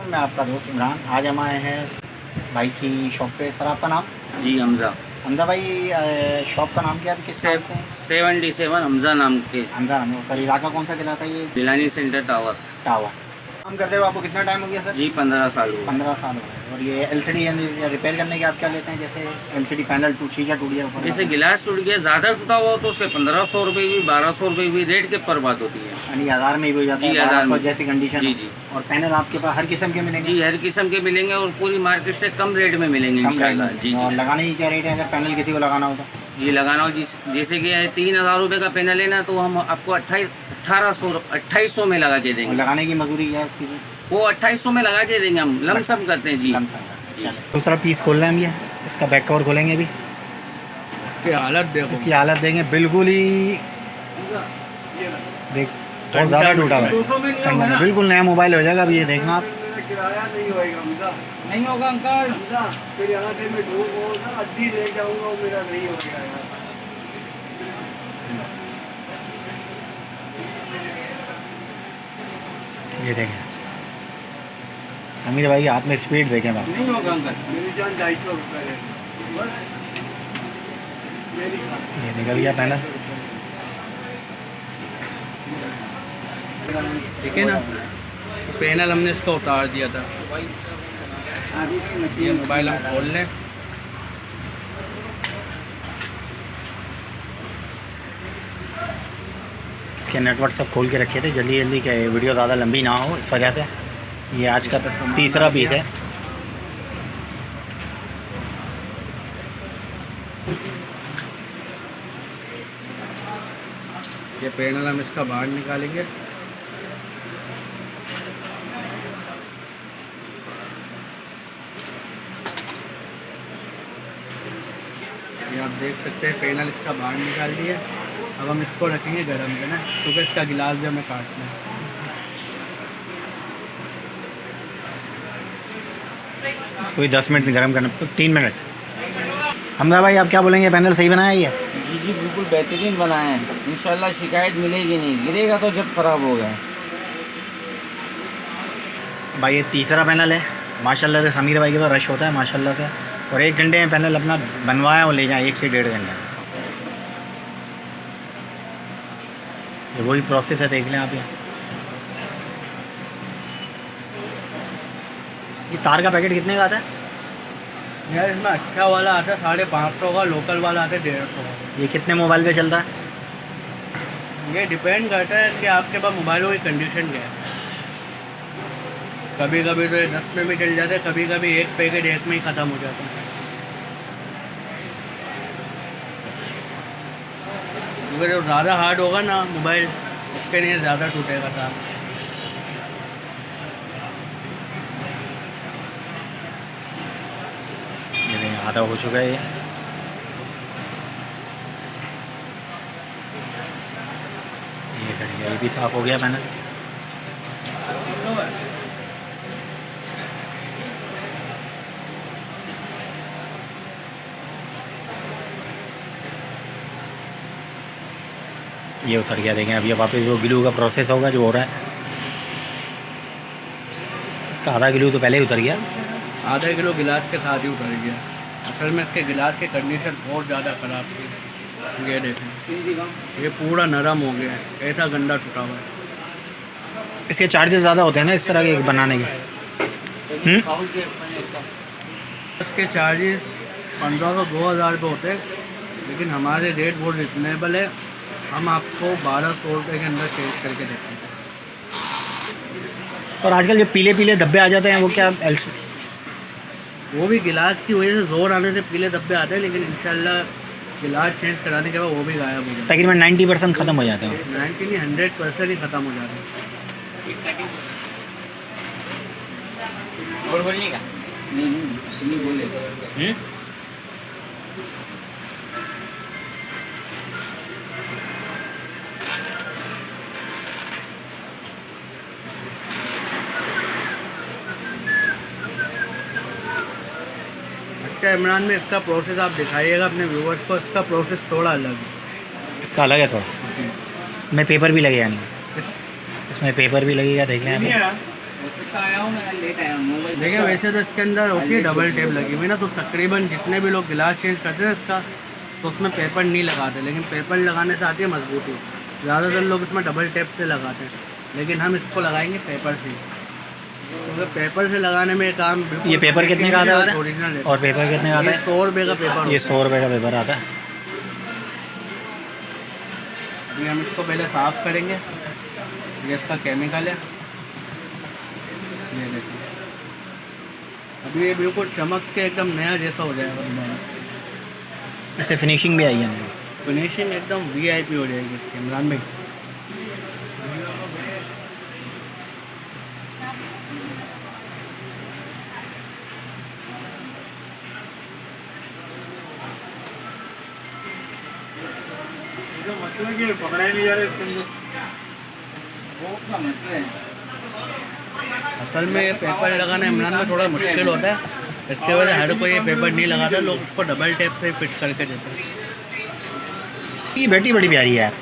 मैं आपका दोस्त इमरान। आज हम आए हैं भाई की शॉप पे। सर आपका नाम? जी हमजा। हमजा भाई, शॉप का नाम क्या है? किस नाम से? 77 हमजा नाम के। हमजा नाम है। सर इलाका कौन सा कहलाता है ये? दिलानी सेंटर टावर। टावर। काम करते हुए आपको कितना टाइम हो गया सर? जी 15 साल हुए। 15 साल हो गए। और ये एलसीडी रिपेयर करने के आप क्या लेते हैं? जैसे एलसीडी पैनल टूट गया जैसे गिलास टूट गया, ज़्यादा टूटा हुआ तो उसके 1500 रुपये भी 1200 रुपये भी रेट के पर बात होती है। यानी 1000 में भी हो जाता है? जी 1000 में जैसी कंडीशन। जी जी। और पैनल आपके पास हर किस्म के मिलेंगे? जी हर किस्म के मिलेंगे और पूरी मार्केट से कम रेट में मिलेंगे इंशाल्लाह। जी और जी। लगाने की क्या रेट है अगर पैनल किसी को लगाना हो तो? जी लगाना हो जैसे कि 3000 रुपये का पैनल लेना तो हम आपको 2800 में लगा के देंगे। लगाने की मजदूरी क्या है उसकी? वो 2800 में लगा के देंगे हम, लमसम करते हैं जी। दूसरा पीस खोल रहे हैं हम। ये इसका बैक कवर खोलेंगे अभी। इसकी हालत देखो, इसकी हालत देंगे बिल्कुल ही देख बहुत ज़्यादा टूटा हुआ है। बिल्कुल नया मोबाइल हो जाएगा। अभी ये देखना आप। किराया नहीं होगा अंकल। फिर यहाँ से मैं ढूंढूंगा अड्डी ले जाऊंगा, मेरा नहीं हो गया यार। ये देखें समीर भाई के हाथ में स्पीड देखें बात। नहीं होगा अंकल। मेरी जान 250 रुपये है बस। ये निकल गया पैनल। ठीक है ना, पैनल हमने इसका उतार दिया था। ये मोबाइल हम खोल लें। इसके नेटवर्क सब खोल के रखे थे जल्दी जल्दी कि वीडियो ज़्यादा लंबी ना हो, इस वजह से। ये आज का तीसरा पीस है। ये पैनल हम इसका बाहर निकालेंगे। ये आप देख सकते हैं पैनल इसका बाहर निकाल दिया। अब हम इसको रखेंगे गर्म में ना, क्योंकि इसका गिलास भी हमें काटना है। कोई 10 मिनट में गर्म करना, 3 मिनट। हमजा भाई आप क्या बोलेंगे? पैनल सही बनाया ये? जी जी बिल्कुल बेहतरीन बनाए हैं। इंशाल्लाह शिकायत मिलेगी नहीं, गिरेगा तो जब ख़राब हो गया। भाई ये तीसरा पैनल है। माशाल्लाह से समीर भाई के पास रश होता है माशाल्लाह से। और 1 घंटे में पैनल अपना बनवाया और ले जाए, 1 से 1.5 घंटे। ये वही प्रोसेस है, देख लें आप। ये तार का पैकेट कितने का आता है यार इसमें अच्छा वाला आता है 550 का, लोकल वाला आता है 150 का। ये कितने मोबाइल पे चलता है? ये डिपेंड करता है कि आपके पास मोबाइलों की कंडीशन क्या है। कभी कभी तो ये 10 में भी चल जाते हैं, कभी कभी एक पैकेट 1 में ही ख़त्म हो जाता है। क्योंकि जो ज़्यादा हार्ड होगा ना मोबाइल, उसके लिए ज़्यादा टूटेगा तार। ये आधा हो चुका है। ये भी साफ़ हो गया पैनल। ये उतर गया। देखें अभी वापस वो ग्लू का प्रोसेस होगा जो हो रहा है। इसका आधा ग्लू तो पहले ही उतर गया। आधा किलो गिलास के साथ ही उतर गया। असल में इसके गिलास की कंडीशन बहुत ज़्यादा ख़राब थी। ये देखें ये पूरा नरम हो गया है, ऐसा गंदा टूटा हुआ है। इसके चार्जेस ज़्यादा होते हैं ना इस तरह के बनाने के? इसके चार्जेस 1500-2000 रुपये होते हैं, लेकिन हमारे रेट बहुत रिजनेबल है। हम आपको 1200 रुपये के अंदर चेंज करके देते हैं। और आजकल जो पीले पीले धब्बे आ जाते हैं वो क्या? वो भी गिलास की वजह से जोर आने से पीले धब्बे आते हैं, लेकिन इंशाल्लाह गिलास चेंज कराने के बाद वो भी गायब हो जाता है। तकरीबन 90% ख़त्म हो जाते हैं। 90 नहीं 100% ही ख़त्म हो जाते हैं। और बोलिएगा? नहीं बोले। अच्छा इमरान में इसका प्रोसेस आप दिखाइएगा अपने व्यूवर्स को। इसका प्रोसेस थोड़ा अलग है। इसका अलग है थोड़ा। इसमें पेपर भी लगेगा नहीं? इसमें पेपर भी लगेगा, देख लें अभी। देखिए वैसे तो इसके अंदर होती है डबल टेप लगी हुई ना, तो तकरीबन जितने भी लोग गिलास चेंज करते हैं इसका तो उसमें पेपर नहीं लगाते, लेकिन पेपर लगाने से आती है मजबूती। ज़्यादातर लोग इसमें डबल टेप से लगाते हैं, लेकिन हम इसको लगाएंगे पेपर से, क्योंकि पेपर से लगाने में काम। ये पेपर कितने का आता है ओरिजिनल और पेपर कितने का आता है? 100 रुपये का पेपर। ये 100 रुपये का पेपर आता है। ये हम इसको पहले साफ़ करेंगे। ये इसका केमिकल है, ये देखिए अभी ये बिल्कुल चमक के एकदम नया जैसा हो जाएगा दोबारा। इससे फिनिशिंग भी आई है नहीं? फिनिशिंग एकदम VIP हो जाएगी इसकी इमरान भाई। मसला कि पकड़ा ही नहीं जा रहा इसके अंदर, वो क्या मसला है। असल में ये पेपर लगाना इमरान में थोड़ा मुश्किल होता है, इसके वजह हर कोई ये पेपर नहीं लगाता, लोग उसको डबल टेप से फिट करके देते हैं। ये बेटी बड़ी प्यारी है यार।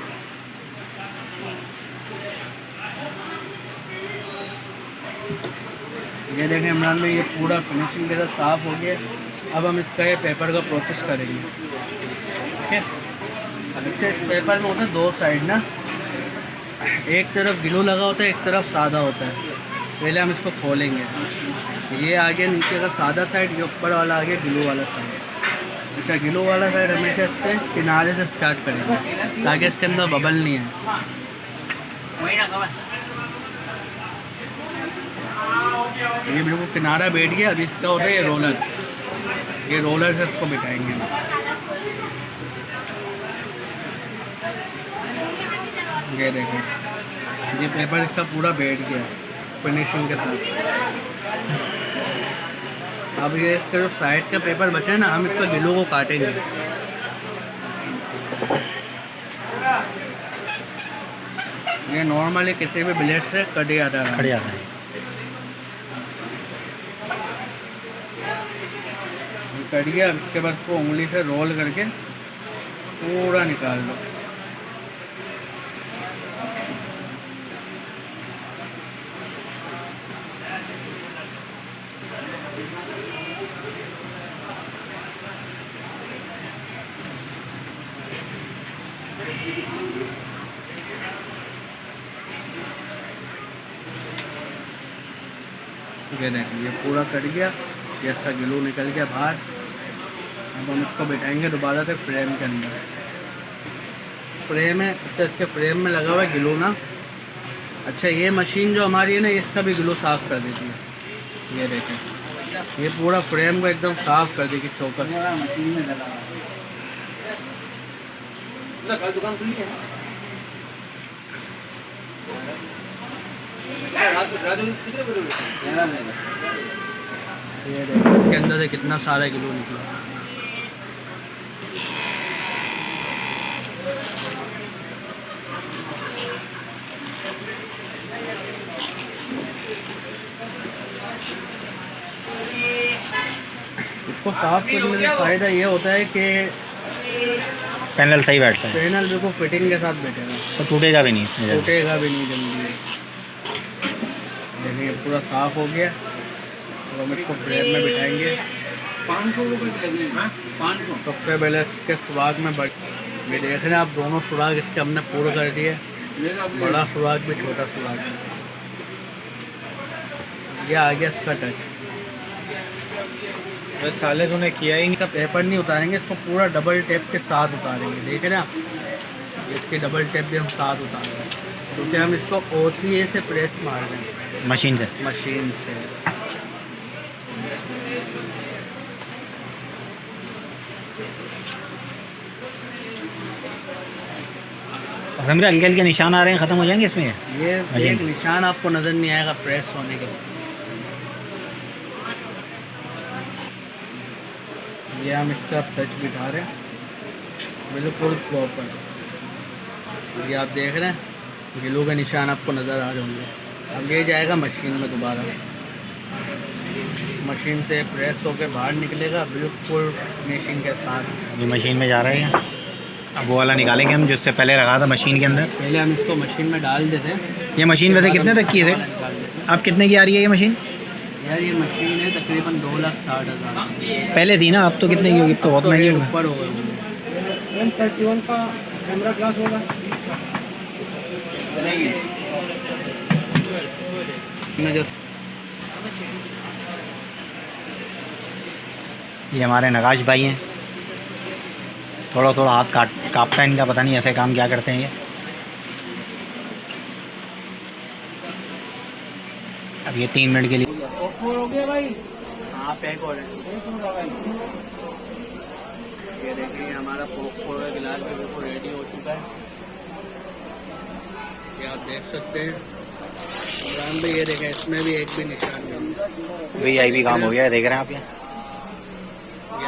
ये देखें इमरान भाई, ये पूरा फिनिशिंग के साथ साफ़ हो गया। अब हम इसका ये पेपर का प्रोसेस करेंगे, ठीक है। अच्छा, इस पेपर में होता है 2 साइड ना, एक तरफ ग्लू लगा होता है, एक तरफ सादा होता है। पहले हम इसको खोलेंगे, ये आ गया नीचे का सादा साइड, ये ऊपर वाला आ गया ग्लू वाला साइड। अच्छा, ग्लू वाला साइड हमेशा इसके किनारे से स्टार्ट करेंगे ताकि इसके अंदर बबल नहीं है। ये बिल्कुल किनारा बैठ गया। अभी इसका होता है ये रोलर, ये रोलर से इसको बिठाएंगे। ये देखो, ये पेपर इसका पूरा बैठ गया फिनिशिंग के साथ। अब ये इसका जो साइड का पेपर बचा है ना, हम इसका गिलो को काटेंगे। ये नॉर्मली किसी भी ब्लेड से कट जाता है, खड़ जाता है। कट गया। उसके बाद को उंगली से रोल करके पूरा निकाल लो। ये देखिए, ये पूरा कट गया, ये इसका ग्लू निकल गया बाहर। अब हम इसको बिठाएंगे दोबारा से फ्रेम के अंदर। फ्रेम है, अच्छा इसके फ्रेम में लगा हुआ है ग्लू ना। अच्छा, ये मशीन जो हमारी है ना, इसका भी ग्लू साफ़ कर देती है। ये देखें, ये पूरा फ्रेम को एकदम साफ़ कर देगी चौकस। मशीन में लगा कल दुकान खुली है। ये देखो, इसके अंदर से कितना सारा ग्लू निकला। इसको साफ करने का फ़ायदा ये होता है कि पैनल सही बैठता है, पैनल बिल्कुल फिटिंग के साथ बैठेगा, तो टूटेगा भी नहीं, टूटेगा भी नहीं जल्दी। देखिए पूरा साफ़ हो गया। तो हम इसको फ्रेम में बिठाएंगे। 500 रुपये सबसे पहले इसके सुराग में ये देख रहे हैं आप, दोनों सुराग इसके हमने पूरा कर दिए, बड़ा सुराग भी छोटा सुराग भी। ये आ गया इसका टच। बस साले तूने किया ही नहीं। इसका पेपर नहीं उतारेंगे, इसको पूरा डबल टेप के साथ उतारेंगे। देख रहे हैं आप, इसके डबल टेप भी हम साथ उतारेंगे, क्योंकि हम इसको OCA से प्रेस मार रहे हैं, मशीन से। मशीन से। समझा, हल्के हल्के निशान आ रहे हैं, ख़त्म हो जाएंगे इसमें। ये एक निशान आपको नज़र नहीं आएगा प्रेस होने के। ये हम इसका टच बिठा रहे हैं बिल्कुल प्रॉपर। ये आप देख रहे हैं ग्लू के निशान आपको नज़र आ रहे होंगे। अब ये जाएगा मशीन में दोबारा, मशीन से प्रेस होकर बाहर निकलेगा बिल्कुल फिनिशिंग के साथ। ये मशीन में जा रहे हैं। अब वो वाला निकालेंगे हम जिससे पहले रखा था मशीन के अंदर। पहले हम इसको मशीन में डाल देते हैं। ये मशीन वैसे कितने तक की है? निकाल देते हैं। अब कितने की आ रही है ये मशीन? यार ये मशीन है तकरीबन 2,60,000। पहले थी ना, अब तो कितने की होगी? अब तो बहुत तो महंगी रेट होगी। ऊपर हो गए। 131 का कैमरा ग्लास होगा। मैं जो ये हमारे नगाश भाई हैं, थोड़ा थोड़ा हाथ कांपता है इनका, पता नहीं ऐसे काम क्या करते हैं ये। अब ये 3 मिनट के लिए हो गया भाई। हाँ पैक हो रहे हैं। ये देखिए हमारा पॉपकॉर्न का गिलास भी बिल्कुल रेडी हो चुका है, ये आप देख सकते हैं। इमरान भाई ये देखें, इसमें भी एक भी निशान नहीं, VIP काम हो गया है, देख रहे हैं आप ये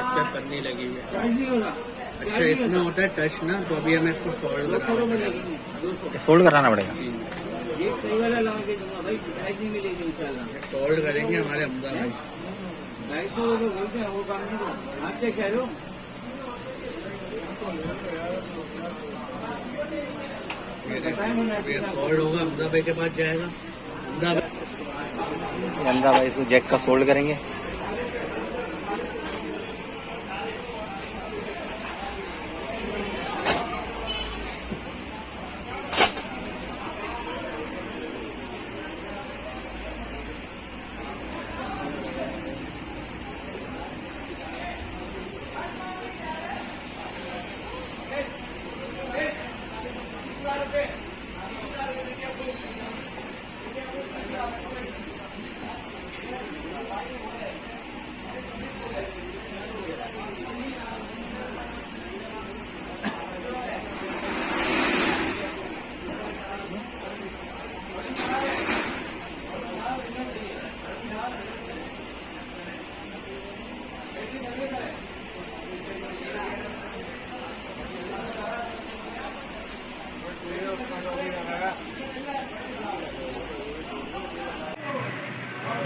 पे पन्नी लगी हुई है। अच्छा इसमें होता है टच ना, तो अभी हमें इसको सोल्ड सोल्ड कराना पड़ेगा। सोल्ड करेंगे हमारे हमजा भाई। ये सोल्ड होगा, हमजा भाई के पास जाएगा। हमजा भाई इसको जैक का सोल्ड करेंगे।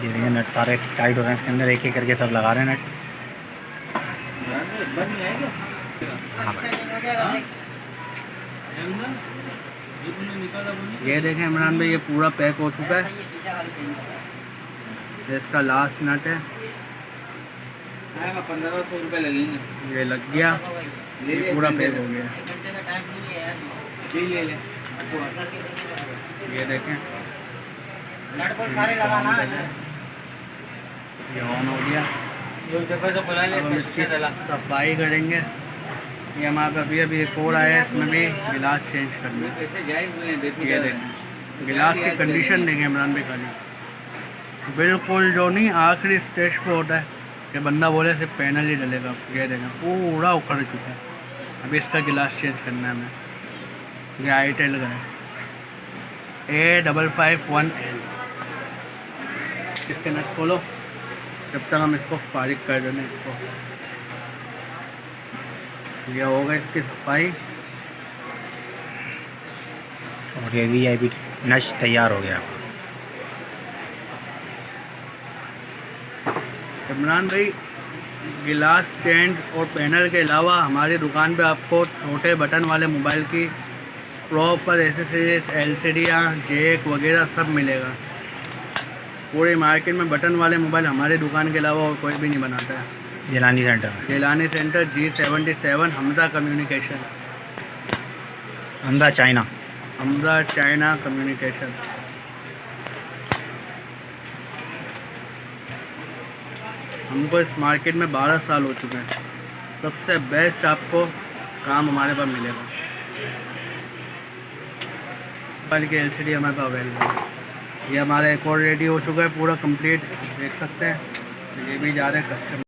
ये देखिए नट सारे टाइट हो रहे हैं इसके अंदर, एक एक करके सब लगा रहे हैं नट। हाँ ये देखें इमरान भाई, ये पूरा पैक हो चुका है। ये इसका लास्ट नट है, 1500 रुपये लगेंगे। ये लग गया, ये पूरा पैक हो गया। ले ले ये देखें ये ऑन हो गया। अब हम इसकी सफाई करेंगे। ये हमारे पास अभी एक और आया है, इसमें भी गिलास चेंज करना है। ये देखें गिलास की कंडीशन देखें इमरान भाई, खाली बिल्कुल जो नहीं आखिरी स्टेज पे होता है कि बंदा बोले सिर्फ पैनल ही डलेगा। ये देखें पूरा उखड़ चुका है। अभी इसका गिलास चेंज करना है हमें। ये आईटेल का है A551L। इसके नट खोलो, जब तक हम इसको फारिग कर दें इसको। ये होगा इसकी सफाई और ये VIP नश तैयार हो गया। इमरान भाई गिलास स्टैंड और पैनल के अलावा हमारी दुकान पे आपको छोटे बटन वाले मोबाइल की प्रॉपर एसेसरीज, LCD जैक वगैरह सब मिलेगा। पूरी मार्केट में बटन वाले मोबाइल हमारी दुकान के अलावा और कोई भी नहीं बनाता है। जिलानी सेंटर में, Jilani centre G77 Hamza communication, Hamza China. Hamza China communication. हमको इस मार्केट में 12 साल हो चुके हैं। सबसे बेस्ट आपको काम हमारे पास मिलेगा। मोबाइल की LCD हमारे पास अवेलेबल है। ये हमारा एक और रेडी हो चुका है पूरा कंप्लीट, देख सकते हैं। ये भी जा रहे हैं कस्टमर।